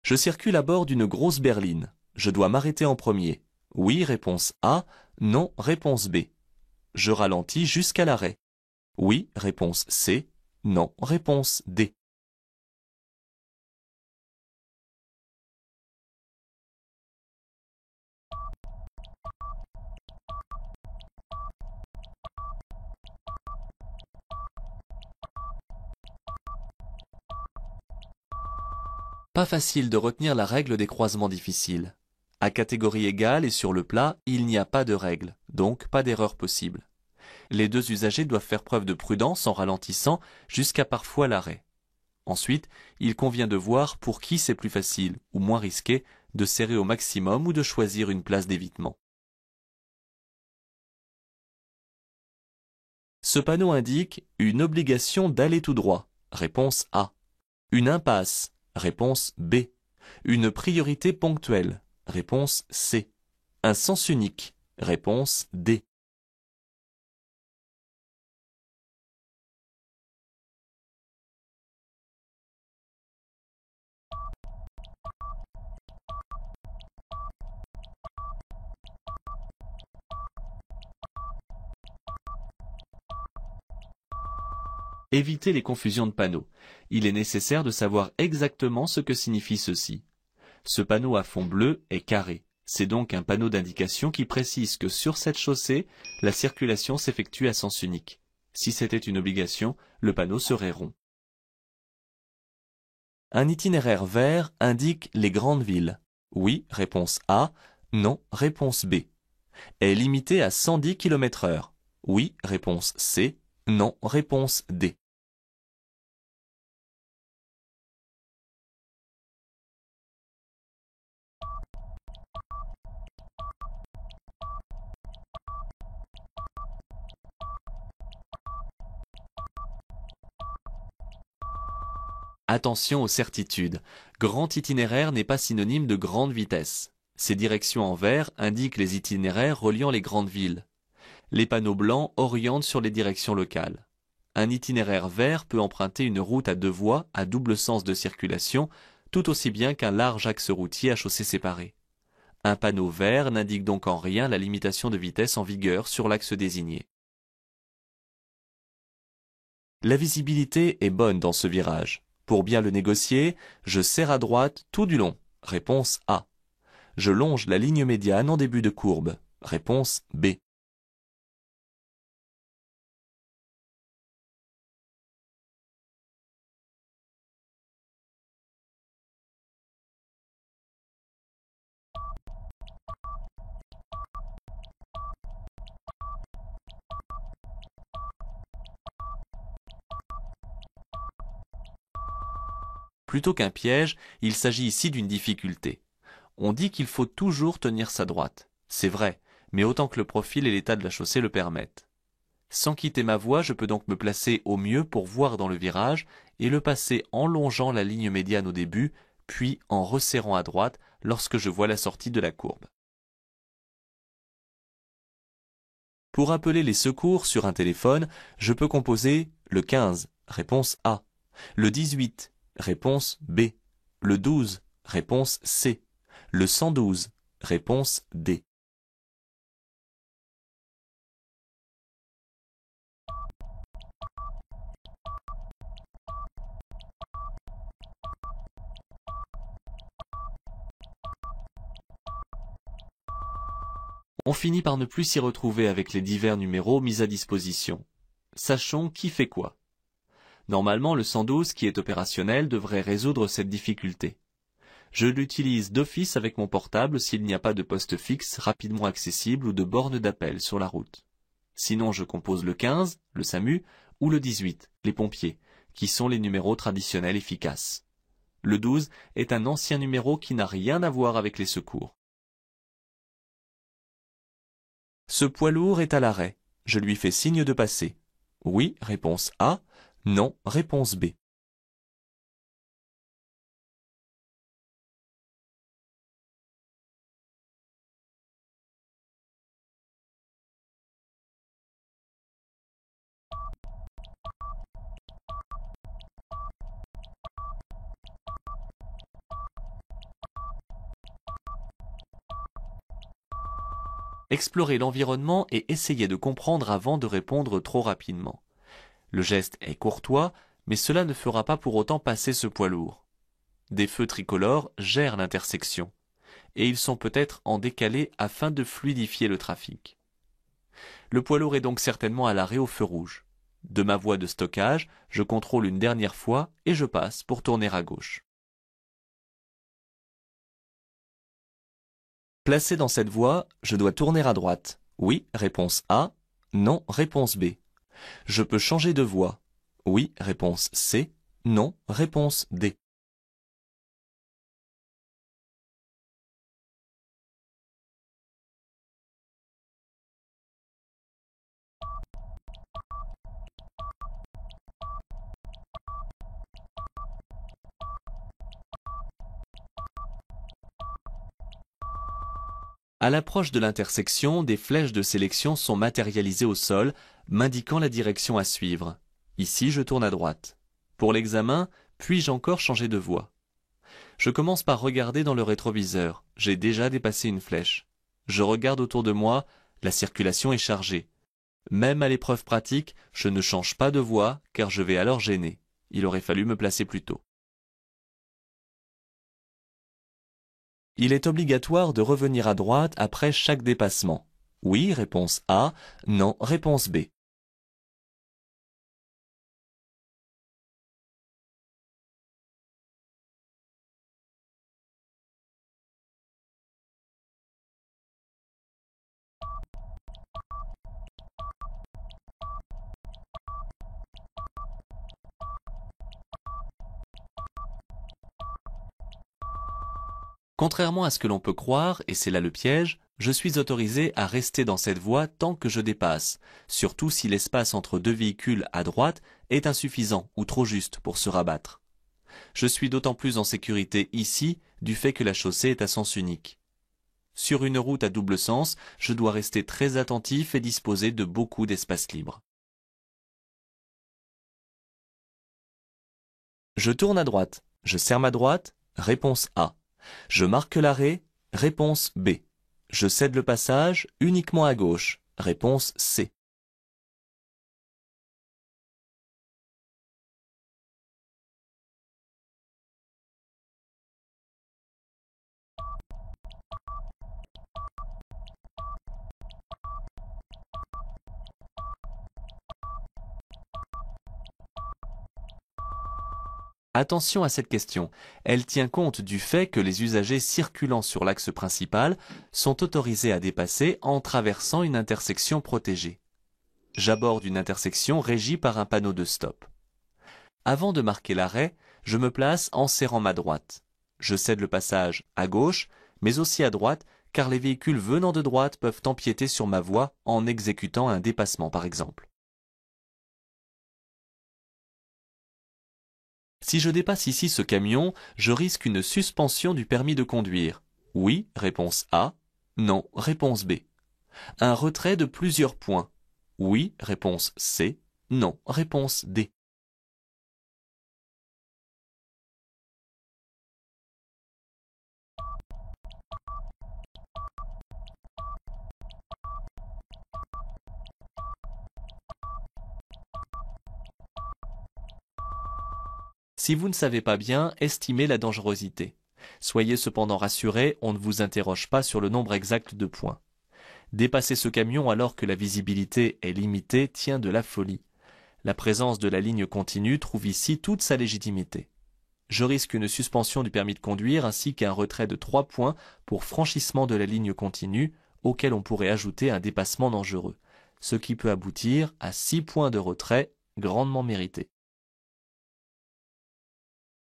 Je circule à bord d'une grosse berline. Je dois m'arrêter en premier. Oui, réponse A. Non, réponse B. Je ralentis jusqu'à l'arrêt. Oui, réponse C. Non, réponse D. Pas facile de retenir la règle des croisements difficiles. À catégorie égale et sur le plat, il n'y a pas de règle, donc pas d'erreur possible. Les deux usagers doivent faire preuve de prudence en ralentissant jusqu'à parfois l'arrêt. Ensuite, il convient de voir pour qui c'est plus facile ou moins risqué de serrer au maximum ou de choisir une place d'évitement. Ce panneau indique une obligation d'aller tout droit. Réponse A. Une impasse. Réponse B. Une priorité ponctuelle. Réponse C. Un sens unique. Réponse D. Éviter les confusions de panneaux. Il est nécessaire de savoir exactement ce que signifie ceci. Ce panneau à fond bleu est carré. C'est donc un panneau d'indication qui précise que sur cette chaussée, la circulation s'effectue à sens unique. Si c'était une obligation, le panneau serait rond. Un itinéraire vert indique les grandes villes. Oui, réponse A. Non, réponse B. Est limité à 110 km/h. Oui, réponse C. Non, réponse D. Attention aux certitudes. Grand itinéraire n'est pas synonyme de grande vitesse. Ces directions en vert indiquent les itinéraires reliant les grandes villes. Les panneaux blancs orientent sur les directions locales. Un itinéraire vert peut emprunter une route à deux voies à double sens de circulation, tout aussi bien qu'un large axe routier à chaussée séparée. Un panneau vert n'indique donc en rien la limitation de vitesse en vigueur sur l'axe désigné. La visibilité est bonne dans ce virage. Pour bien le négocier, je serre à droite tout du long. Réponse A. Je longe la ligne médiane en début de courbe. Réponse B. Plutôt qu'un piège, il s'agit ici d'une difficulté. On dit qu'il faut toujours tenir sa droite. C'est vrai, mais autant que le profil et l'état de la chaussée le permettent. Sans quitter ma voie, je peux donc me placer au mieux pour voir dans le virage et le passer en longeant la ligne médiane au début, puis en resserrant à droite lorsque je vois la sortie de la courbe. Pour appeler les secours sur un téléphone, je peux composer le 15, réponse A, le 18, réponse B, le 12, réponse C, le 112, réponse D. On finit par ne plus s'y retrouver avec les divers numéros mis à disposition. Sachons qui fait quoi. Normalement, le 112 qui est opérationnel devrait résoudre cette difficulté. Je l'utilise d'office avec mon portable s'il n'y a pas de poste fixe rapidement accessible ou de borne d'appel sur la route. Sinon, je compose le 15, le SAMU, ou le 18, les pompiers, qui sont les numéros traditionnels efficaces. Le 12 est un ancien numéro qui n'a rien à voir avec les secours. Ce poids lourd est à l'arrêt. Je lui fais signe de passer. Oui, réponse A. Non, réponse B. Explorez l'environnement et essayez de comprendre avant de répondre trop rapidement. Le geste est courtois, mais cela ne fera pas pour autant passer ce poids lourd. Des feux tricolores gèrent l'intersection, et ils sont peut-être en décalé afin de fluidifier le trafic. Le poids lourd est donc certainement à l'arrêt au feu rouge. De ma voie de stockage, je contrôle une dernière fois et je passe pour tourner à gauche. Placé dans cette voie, je dois tourner à droite. Oui, réponse A. Non, réponse B. Je peux changer de voie. Oui, réponse C. Non, réponse D. À l'approche de l'intersection, des flèches de sélection sont matérialisées au sol, m'indiquant la direction à suivre. Ici, je tourne à droite. Pour l'examen, puis-je encore changer de voie? Je commence par regarder dans le rétroviseur. J'ai déjà dépassé une flèche. Je regarde autour de moi, la circulation est chargée. Même à l'épreuve pratique, je ne change pas de voie car je vais alors gêner. Il aurait fallu me placer plus tôt. Il est obligatoire de revenir à droite après chaque dépassement. Oui, réponse A. Non, réponse B. Contrairement à ce que l'on peut croire, et c'est là le piège, je suis autorisé à rester dans cette voie tant que je dépasse, surtout si l'espace entre deux véhicules à droite est insuffisant ou trop juste pour se rabattre. Je suis d'autant plus en sécurité ici du fait que la chaussée est à sens unique. Sur une route à double sens, je dois rester très attentif et disposer de beaucoup d'espace libre. Je tourne à droite. Je serre ma droite. Réponse A. Je marque l'arrêt. Réponse B. Je cède le passage uniquement à gauche. Réponse C. Attention à cette question, elle tient compte du fait que les usagers circulant sur l'axe principal sont autorisés à dépasser en traversant une intersection protégée. J'aborde une intersection régie par un panneau de stop. Avant de marquer l'arrêt, je me place en serrant ma droite. Je cède le passage à gauche, mais aussi à droite, car les véhicules venant de droite peuvent empiéter sur ma voie en exécutant un dépassement par exemple. Si je dépasse ici ce camion, je risque une suspension du permis de conduire. Oui, réponse A. Non, réponse B. Un retrait de plusieurs points. Oui, réponse C. Non, réponse D. Si vous ne savez pas bien, estimez la dangerosité. Soyez cependant rassurés, on ne vous interroge pas sur le nombre exact de points. Dépasser ce camion alors que la visibilité est limitée tient de la folie. La présence de la ligne continue trouve ici toute sa légitimité. Je risque une suspension du permis de conduire ainsi qu'un retrait de 3 points pour franchissement de la ligne continue, auquel on pourrait ajouter un dépassement dangereux, ce qui peut aboutir à 6 points de retrait grandement mérités.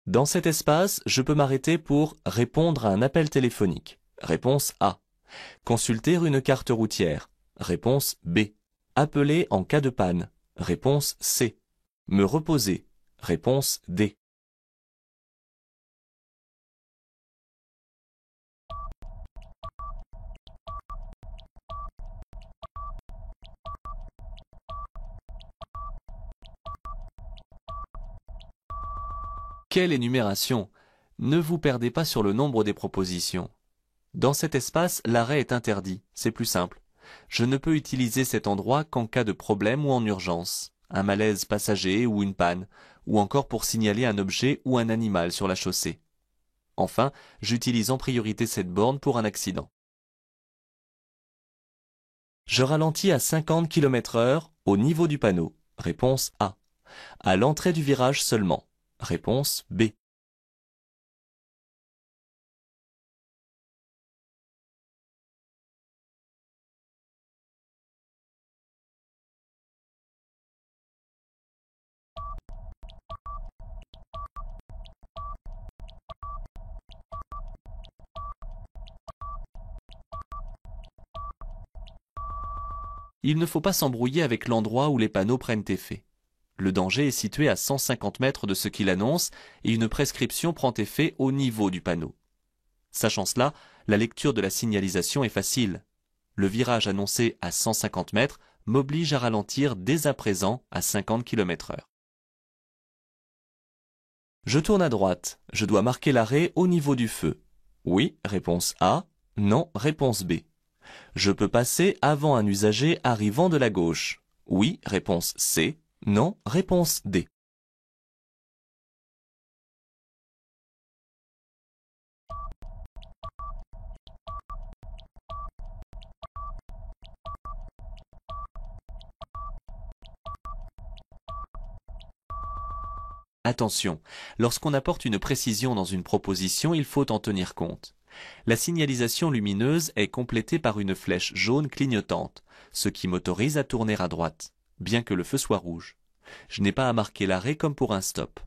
Dans cet espace, je peux m'arrêter pour répondre à un appel téléphonique. Réponse A. Consulter une carte routière. Réponse B. Appeler en cas de panne. Réponse C. Me reposer. Réponse D. Quelle énumération! Ne vous perdez pas sur le nombre des propositions. Dans cet espace, l'arrêt est interdit, c'est plus simple. Je ne peux utiliser cet endroit qu'en cas de problème ou en urgence, un malaise passager ou une panne, ou encore pour signaler un objet ou un animal sur la chaussée. Enfin, j'utilise en priorité cette borne pour un accident. Je ralentis à 50 km/h au niveau du panneau. Réponse A. À l'entrée du virage seulement. Réponse B. Il ne faut pas s'embrouiller avec l'endroit où les panneaux prennent effet. Le danger est situé à 150 mètres de ce qu'il annonce et une prescription prend effet au niveau du panneau. Sachant cela, la lecture de la signalisation est facile. Le virage annoncé à 150 mètres m'oblige à ralentir dès à présent à 50 km/h. Je tourne à droite. Je dois marquer l'arrêt au niveau du feu. Oui, réponse A. Non, réponse B. Je peux passer avant un usager arrivant de la gauche. Oui, réponse C. Non, réponse D. Attention, lorsqu'on apporte une précision dans une proposition, il faut en tenir compte. La signalisation lumineuse est complétée par une flèche jaune clignotante, ce qui m'autorise à tourner à droite, bien que le feu soit rouge. Je n'ai pas à marquer l'arrêt comme pour un stop.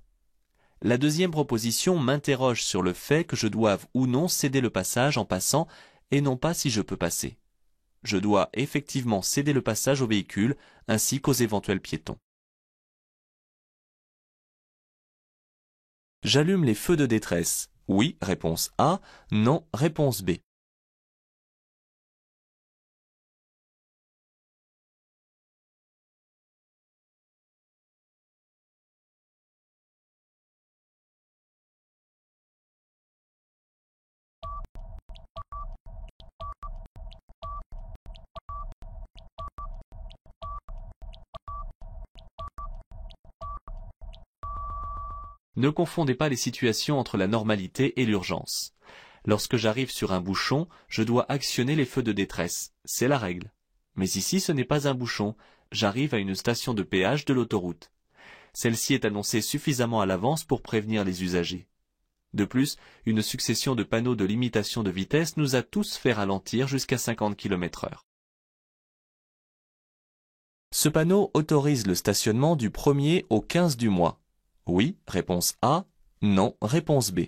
La deuxième proposition m'interroge sur le fait que je doive ou non céder le passage en passant et non pas si je peux passer. Je dois effectivement céder le passage aux véhicules ainsi qu'aux éventuels piétons. J'allume les feux de détresse. Oui, réponse A. Non, réponse B. Ne confondez pas les situations entre la normalité et l'urgence. Lorsque j'arrive sur un bouchon, je dois actionner les feux de détresse. C'est la règle. Mais ici, ce n'est pas un bouchon. J'arrive à une station de péage de l'autoroute. Celle-ci est annoncée suffisamment à l'avance pour prévenir les usagers. De plus, une succession de panneaux de limitation de vitesse nous a tous fait ralentir jusqu'à 50 km/h. Ce panneau autorise le stationnement du 1er au 15 du mois. Oui, réponse A. Non, réponse B.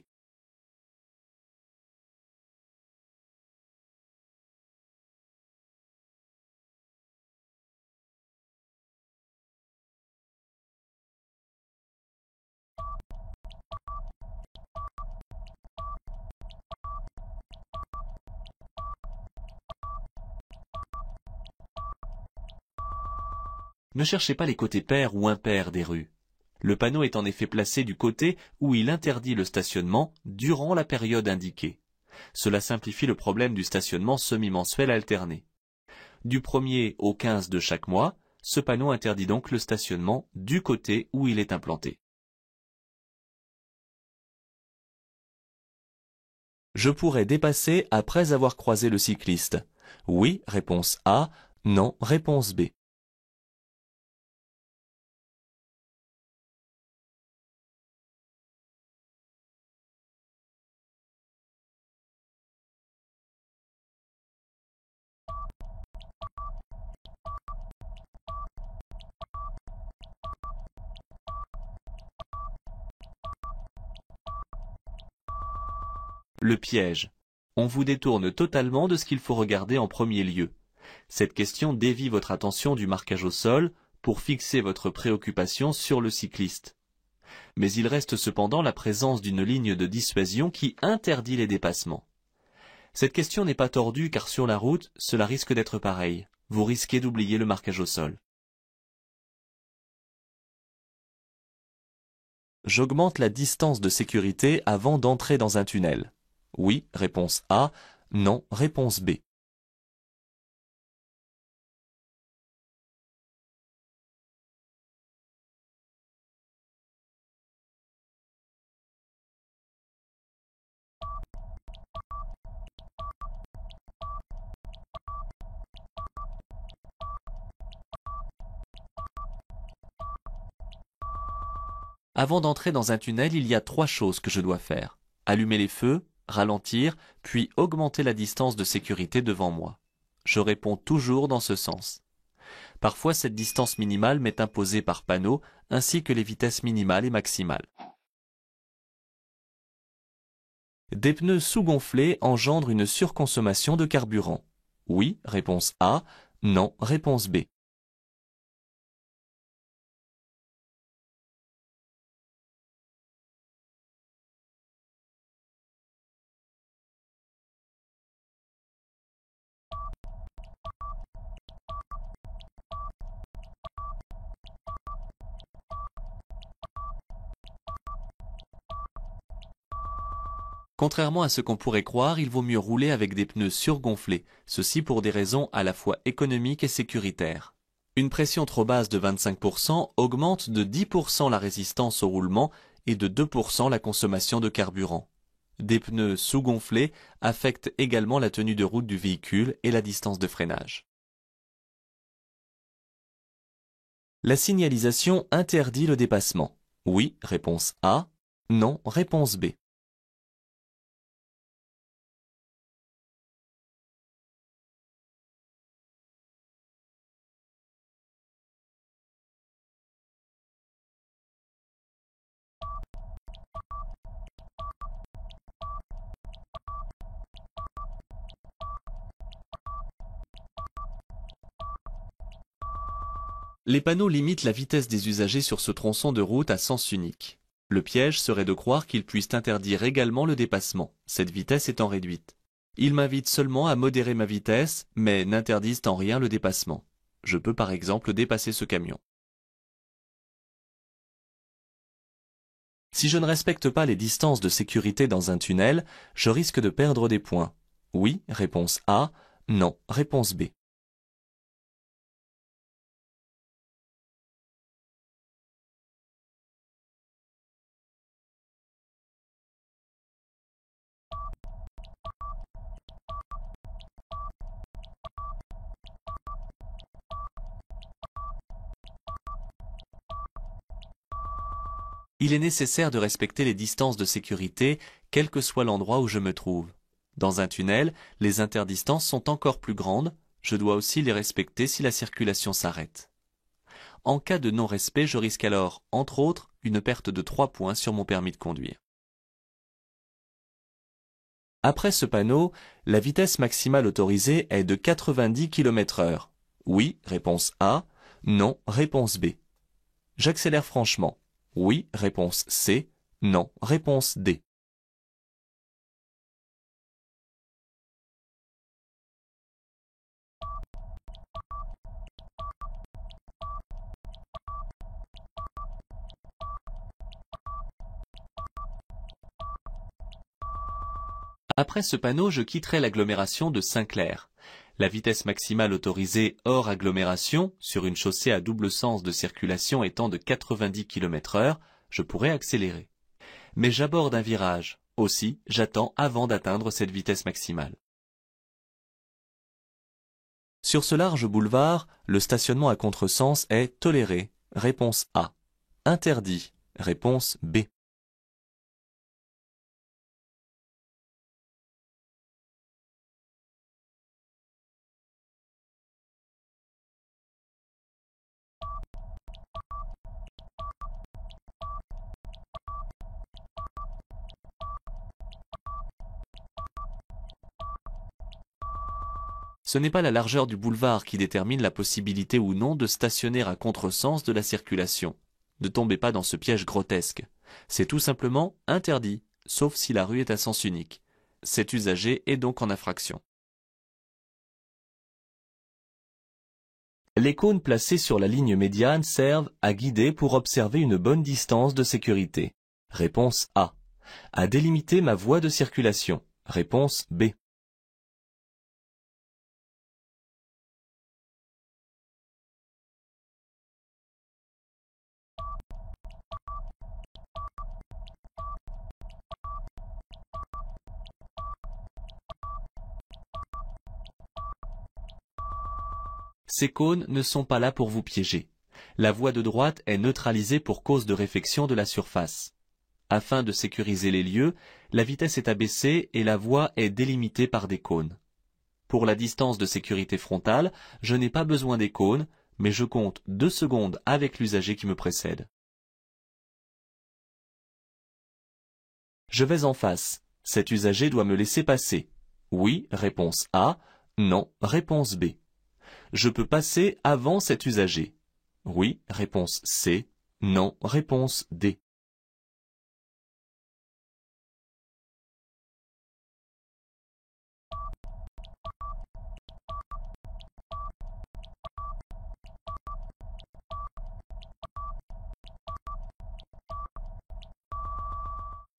Ne cherchez pas les côtés pairs ou impairs des rues. Le panneau est en effet placé du côté où il interdit le stationnement durant la période indiquée. Cela simplifie le problème du stationnement semi-mensuel alterné. Du 1er au 15 de chaque mois, ce panneau interdit donc le stationnement du côté où il est implanté. Je pourrais dépasser après avoir croisé le cycliste. Oui, réponse A. Non, réponse B. Le piège. On vous détourne totalement de ce qu'il faut regarder en premier lieu. Cette question dévie votre attention du marquage au sol pour fixer votre préoccupation sur le cycliste. Mais il reste cependant la présence d'une ligne de dissuasion qui interdit les dépassements. Cette question n'est pas tordue car sur la route, cela risque d'être pareil. Vous risquez d'oublier le marquage au sol. J'augmente la distance de sécurité avant d'entrer dans un tunnel. Oui, réponse A. Non, réponse B. Avant d'entrer dans un tunnel, il y a 3 choses que je dois faire. Allumer les feux, ralentir, puis augmenter la distance de sécurité devant moi. Je réponds toujours dans ce sens. Parfois, cette distance minimale m'est imposée par panneau, ainsi que les vitesses minimales et maximales. Des pneus sous-gonflés engendrent une surconsommation de carburant. Oui, réponse A. Non, réponse B. Contrairement à ce qu'on pourrait croire, il vaut mieux rouler avec des pneus surgonflés, ceci pour des raisons à la fois économiques et sécuritaires. Une pression trop basse de 25% augmente de 10% la résistance au roulement et de 2% la consommation de carburant. Des pneus sous-gonflés affectent également la tenue de route du véhicule et la distance de freinage. La signalisation interdit le dépassement. Oui, réponse A. Non, réponse B. Les panneaux limitent la vitesse des usagers sur ce tronçon de route à sens unique. Le piège serait de croire qu'ils puissent interdire également le dépassement, cette vitesse étant réduite. Ils m'invitent seulement à modérer ma vitesse, mais n'interdisent en rien le dépassement. Je peux par exemple dépasser ce camion. Si je ne respecte pas les distances de sécurité dans un tunnel, je risque de perdre des points. Oui, réponse A. Non, réponse B. Il est nécessaire de respecter les distances de sécurité, quel que soit l'endroit où je me trouve. Dans un tunnel, les interdistances sont encore plus grandes, je dois aussi les respecter si la circulation s'arrête. En cas de non-respect, je risque alors, entre autres, une perte de 3 points sur mon permis de conduire. Après ce panneau, la vitesse maximale autorisée est de 90 km/h. Oui, réponse A. Non, réponse B. J'accélère franchement. Oui, réponse C. Non, réponse D. Après ce panneau, je quitterai l'agglomération de Saint-Clair. La vitesse maximale autorisée hors agglomération, sur une chaussée à double sens de circulation étant de 90 km/h, je pourrais accélérer. Mais j'aborde un virage. Aussi, j'attends avant d'atteindre cette vitesse maximale. Sur ce large boulevard, le stationnement à contresens est toléré. Réponse A. Interdit. Réponse B. Ce n'est pas la largeur du boulevard qui détermine la possibilité ou non de stationner à contresens de la circulation. Ne tombez pas dans ce piège grotesque. C'est tout simplement interdit, sauf si la rue est à sens unique. Cet usager est donc en infraction. Les cônes placés sur la ligne médiane servent à guider pour observer une bonne distance de sécurité. Réponse A. À délimiter ma voie de circulation. Réponse B. Ces cônes ne sont pas là pour vous piéger. La voie de droite est neutralisée pour cause de réfection de la surface. Afin de sécuriser les lieux, la vitesse est abaissée et la voie est délimitée par des cônes. Pour la distance de sécurité frontale, je n'ai pas besoin des cônes, mais je compte 2 secondes avec l'usager qui me précède. Je vais en face. Cet usager doit me laisser passer. Oui, réponse A. Non, réponse B. Je peux passer avant cet usager. Oui, réponse C. Non, réponse D.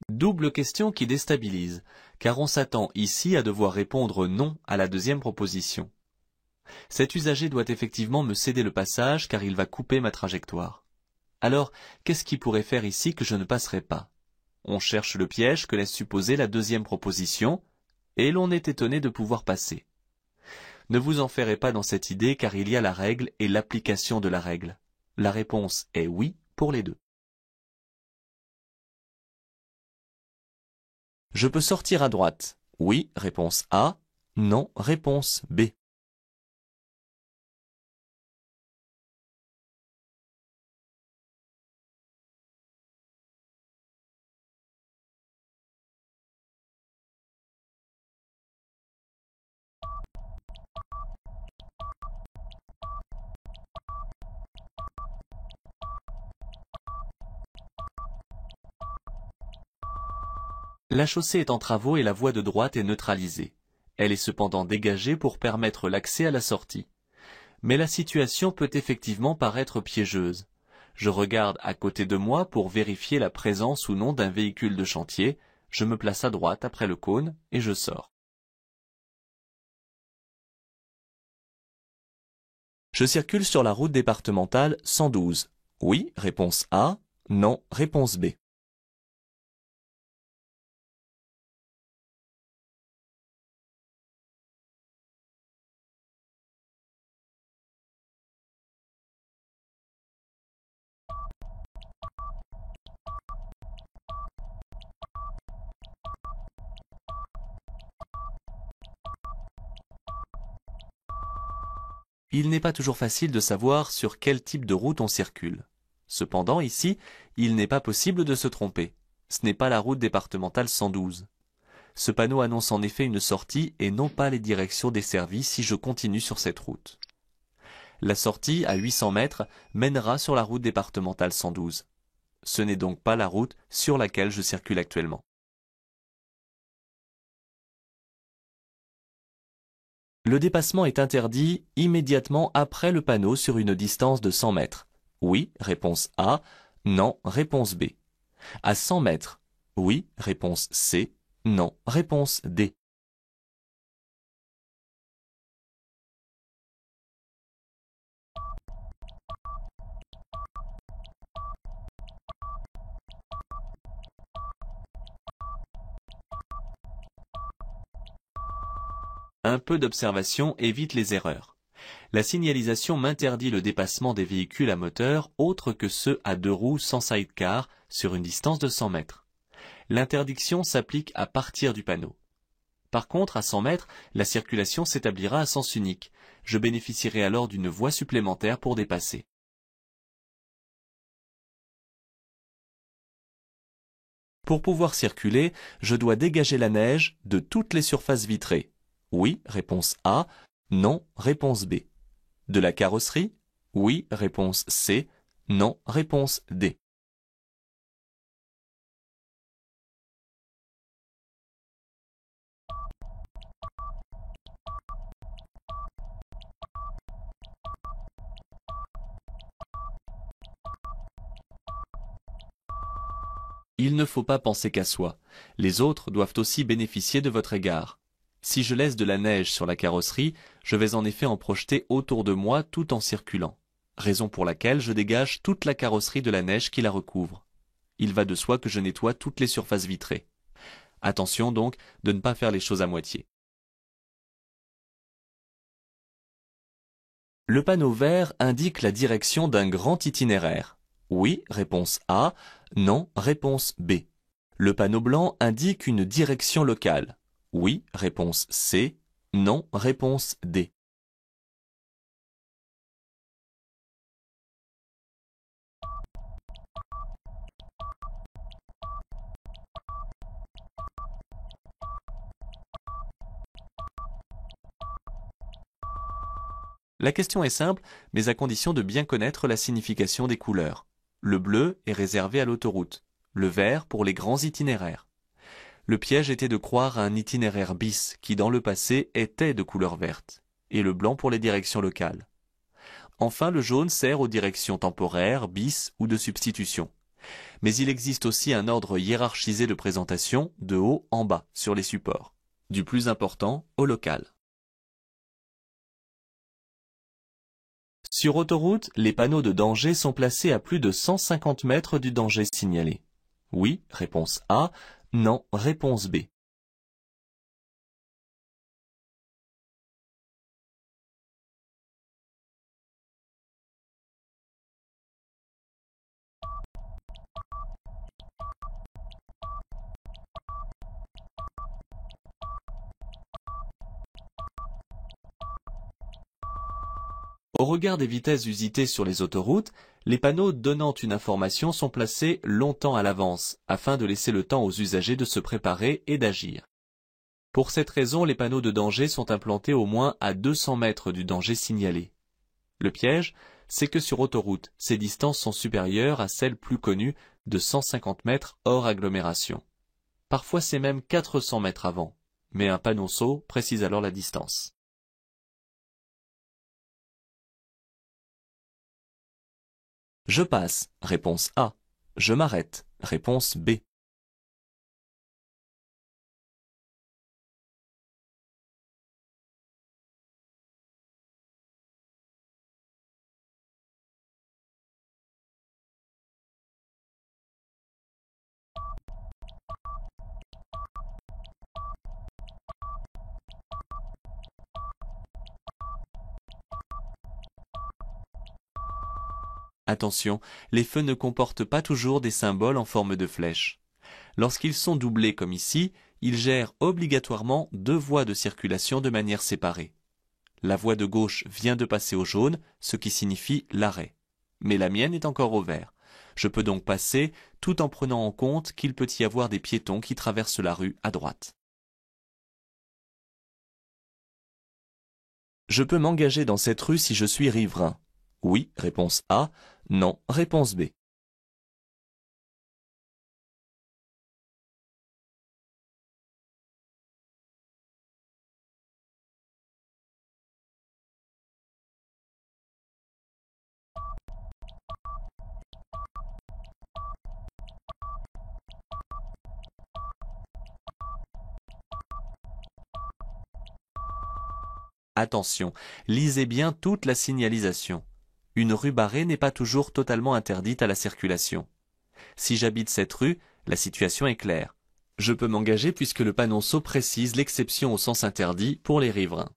Double question qui déstabilise, car on s'attend ici à devoir répondre non à la deuxième proposition. Cet usager doit effectivement me céder le passage car il va couper ma trajectoire. Alors, qu'est-ce qui pourrait faire ici que je ne passerai pas? On cherche le piège que laisse supposer la deuxième proposition, et l'on est étonné de pouvoir passer. Ne vous en ferrez pas dans cette idée car il y a la règle et l'application de la règle. La réponse est oui pour les deux. Je peux sortir à droite. Oui, réponse A. Non, réponse B. La chaussée est en travaux et la voie de droite est neutralisée. Elle est cependant dégagée pour permettre l'accès à la sortie. Mais la situation peut effectivement paraître piégeuse. Je regarde à côté de moi pour vérifier la présence ou non d'un véhicule de chantier, je me place à droite après le cône et je sors. Je circule sur la route départementale 112. Oui, réponse A. Non, réponse B. Il n'est pas toujours facile de savoir sur quel type de route on circule. Cependant, ici, il n'est pas possible de se tromper. Ce n'est pas la route départementale 112. Ce panneau annonce en effet une sortie et non pas les directions desservies si je continue sur cette route. La sortie, à 800 mètres, mènera sur la route départementale 112. Ce n'est donc pas la route sur laquelle je circule actuellement. Le dépassement est interdit immédiatement après le panneau sur une distance de 100 mètres. Oui, réponse A. Non, réponse B. À 100 mètres. Oui, réponse C. Non, réponse D. Un peu d'observation évite les erreurs. La signalisation m'interdit le dépassement des véhicules à moteur autres que ceux à 2 roues sans sidecar sur une distance de 100 mètres. L'interdiction s'applique à partir du panneau. Par contre, à 100 mètres, la circulation s'établira à sens unique. Je bénéficierai alors d'une voie supplémentaire pour dépasser. Pour pouvoir circuler, je dois dégager la neige de toutes les surfaces vitrées. Oui, réponse A. Non, réponse B. De la carrosserie? Oui, réponse C. Non, réponse D. Il ne faut pas penser qu'à soi. Les autres doivent aussi bénéficier de votre égard. Si je laisse de la neige sur la carrosserie, je vais en effet en projeter autour de moi tout en circulant. Raison pour laquelle je dégage toute la carrosserie de la neige qui la recouvre. Il va de soi que je nettoie toutes les surfaces vitrées. Attention donc de ne pas faire les choses à moitié. Le panneau vert indique la direction d'un grand itinéraire. Oui, réponse A. Non, réponse B. Le panneau blanc indique une direction locale. Oui, réponse C. Non, réponse D. La question est simple, mais à condition de bien connaître la signification des couleurs. Le bleu est réservé à l'autoroute, le vert pour les grands itinéraires. Le piège était de croire à un itinéraire bis qui dans le passé était de couleur verte, et le blanc pour les directions locales. Enfin, le jaune sert aux directions temporaires, bis ou de substitution. Mais il existe aussi un ordre hiérarchisé de présentation, de haut en bas, sur les supports, du plus important au local. Sur autoroute, les panneaux de danger sont placés à plus de 150 mètres du danger signalé. Oui, réponse A. Non, réponse B. Au regard des vitesses usitées sur les autoroutes, les panneaux donnant une information sont placés longtemps à l'avance, afin de laisser le temps aux usagers de se préparer et d'agir. Pour cette raison, les panneaux de danger sont implantés au moins à 200 mètres du danger signalé. Le piège, c'est que sur autoroute, ces distances sont supérieures à celles plus connues de 150 mètres hors agglomération. Parfois c'est même 400 mètres avant, mais un panonceau précise alors la distance. Je passe, réponse A. Je m'arrête, réponse B. Attention, les feux ne comportent pas toujours des symboles en forme de flèche. Lorsqu'ils sont doublés comme ici, ils gèrent obligatoirement deux voies de circulation de manière séparée. La voie de gauche vient de passer au jaune, ce qui signifie l'arrêt. Mais la mienne est encore au vert. Je peux donc passer tout en prenant en compte qu'il peut y avoir des piétons qui traversent la rue à droite. Je peux m'engager dans cette rue si je suis riverain. Oui, réponse A. Non, réponse B. Attention, lisez bien toute la signalisation. Une rue barrée n'est pas toujours totalement interdite à la circulation. Si j'habite cette rue, la situation est claire. Je peux m'engager puisque le panonceau précise l'exception au sens interdit pour les riverains.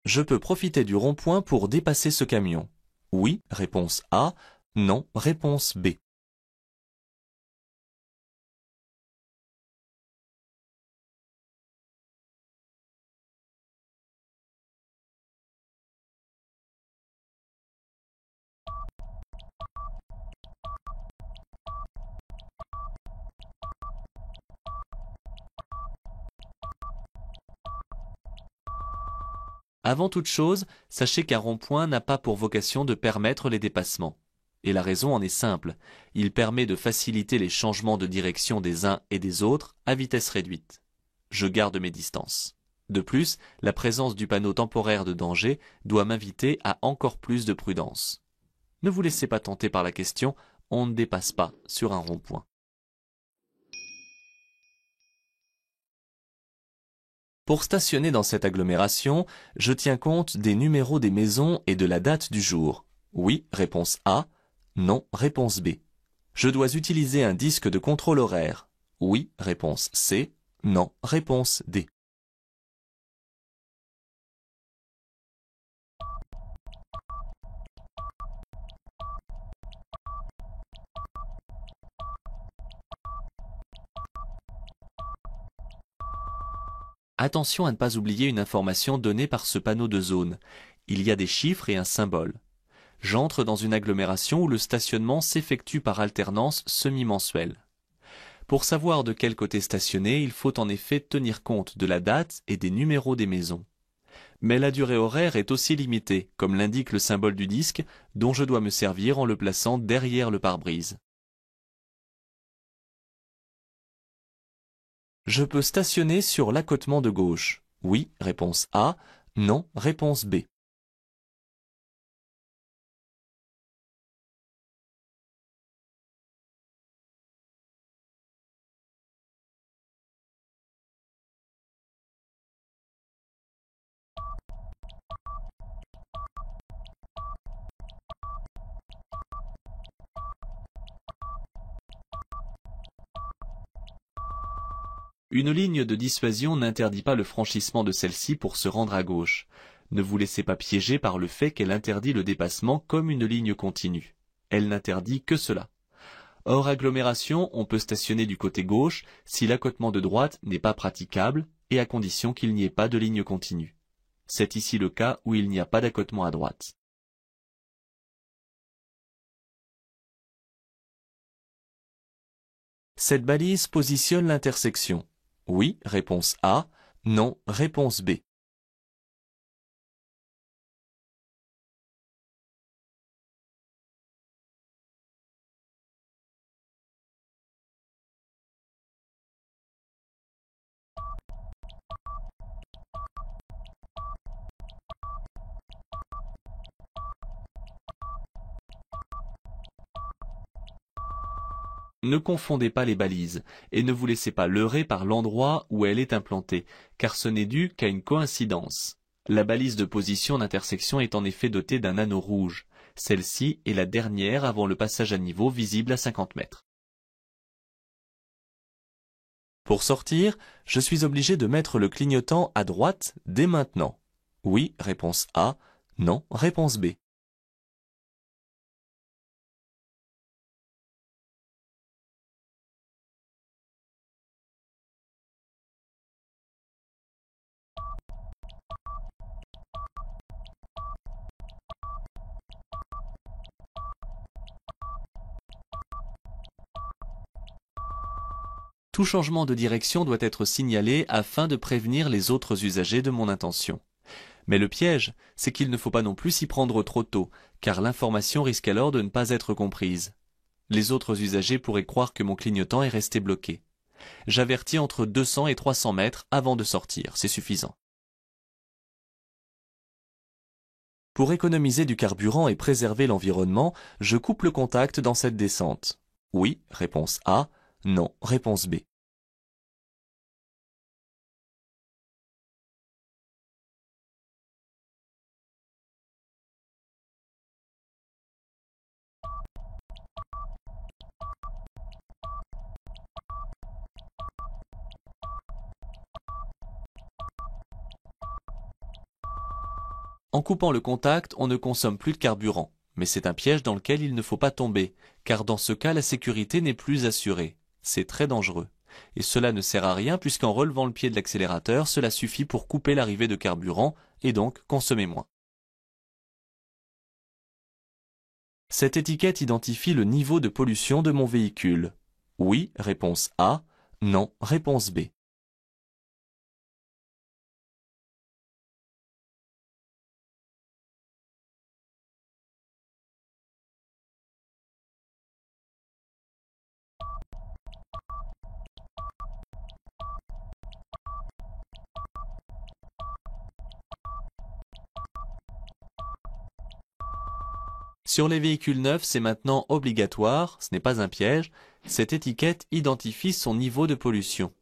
Je peux profiter du rond-point pour dépasser ce camion. Oui, réponse A. Non, réponse B. Avant toute chose, sachez qu'un rond-point n'a pas pour vocation de permettre les dépassements. Et la raison en est simple, il permet de faciliter les changements de direction des uns et des autres à vitesse réduite. Je garde mes distances. De plus, la présence du panneau temporaire de danger doit m'inviter à encore plus de prudence. Ne vous laissez pas tenter par la question, on ne dépasse pas sur un rond-point. Pour stationner dans cette agglomération, je tiens compte des numéros des maisons et de la date du jour. Oui, réponse A. Non, réponse B. Je dois utiliser un disque de contrôle horaire. Oui, réponse C. Non, réponse D. Attention à ne pas oublier une information donnée par ce panneau de zone. Il y a des chiffres et un symbole. J'entre dans une agglomération où le stationnement s'effectue par alternance semi-mensuelle. Pour savoir de quel côté stationner, il faut en effet tenir compte de la date et des numéros des maisons. Mais la durée horaire est aussi limitée, comme l'indique le symbole du disque, dont je dois me servir en le plaçant derrière le pare-brise. Je peux stationner sur l'accotement de gauche. Oui, réponse A. Non, réponse B. Une ligne de dissuasion n'interdit pas le franchissement de celle-ci pour se rendre à gauche. Ne vous laissez pas piéger par le fait qu'elle interdit le dépassement comme une ligne continue. Elle n'interdit que cela. Hors agglomération, on peut stationner du côté gauche si l'accotement de droite n'est pas praticable et à condition qu'il n'y ait pas de ligne continue. C'est ici le cas où il n'y a pas d'accotement à droite. Cette balise positionne l'intersection. Oui, réponse A. Non, réponse B. Ne confondez pas les balises et ne vous laissez pas leurrer par l'endroit où elle est implantée, car ce n'est dû qu'à une coïncidence. La balise de position d'intersection est en effet dotée d'un anneau rouge. Celle-ci est la dernière avant le passage à niveau visible à 50 mètres. Pour sortir, je suis obligé de mettre le clignotant à droite dès maintenant. Oui, réponse A. Non, réponse B. Tout changement de direction doit être signalé afin de prévenir les autres usagers de mon intention. Mais le piège, c'est qu'il ne faut pas non plus s'y prendre trop tôt, car l'information risque alors de ne pas être comprise. Les autres usagers pourraient croire que mon clignotant est resté bloqué. J'avertis entre 200 et 300 mètres avant de sortir, c'est suffisant. Pour économiser du carburant et préserver l'environnement, je coupe le contact dans cette descente. Oui, réponse A. Non, réponse B. En coupant le contact, on ne consomme plus de carburant. Mais c'est un piège dans lequel il ne faut pas tomber, car dans ce cas la sécurité n'est plus assurée. C'est très dangereux. Et cela ne sert à rien puisqu'en relevant le pied de l'accélérateur, cela suffit pour couper l'arrivée de carburant et donc consommer moins. Cette étiquette identifie le niveau de pollution de mon véhicule. Oui, réponse A. Non, réponse B. Sur les véhicules neufs, c'est maintenant obligatoire, ce n'est pas un piège, cette étiquette identifie son niveau de pollution.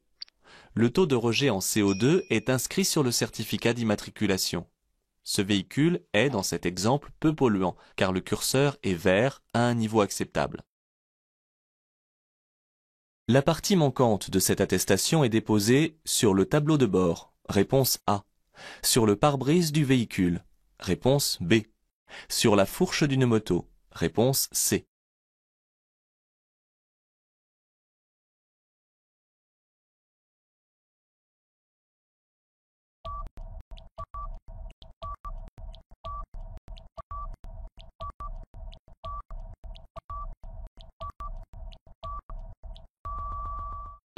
Le taux de rejet en CO2 est inscrit sur le certificat d'immatriculation. Ce véhicule est, dans cet exemple, peu polluant, car le curseur est vert à un niveau acceptable. La partie manquante de cette attestation est déposée sur le tableau de bord, réponse A, sur le pare-brise du véhicule, réponse B, sur la fourche d'une moto, réponse C.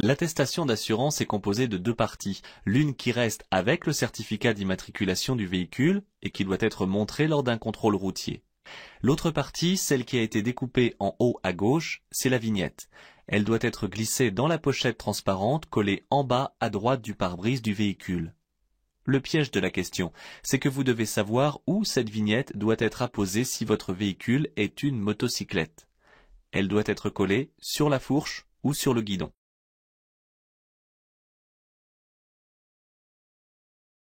L'attestation d'assurance est composée de deux parties, l'une qui reste avec le certificat d'immatriculation du véhicule et qui doit être montrée lors d'un contrôle routier. L'autre partie, celle qui a été découpée en haut à gauche, c'est la vignette. Elle doit être glissée dans la pochette transparente collée en bas à droite du pare-brise du véhicule. Le piège de la question, c'est que vous devez savoir où cette vignette doit être apposée si votre véhicule est une motocyclette. Elle doit être collée sur la fourche ou sur le guidon.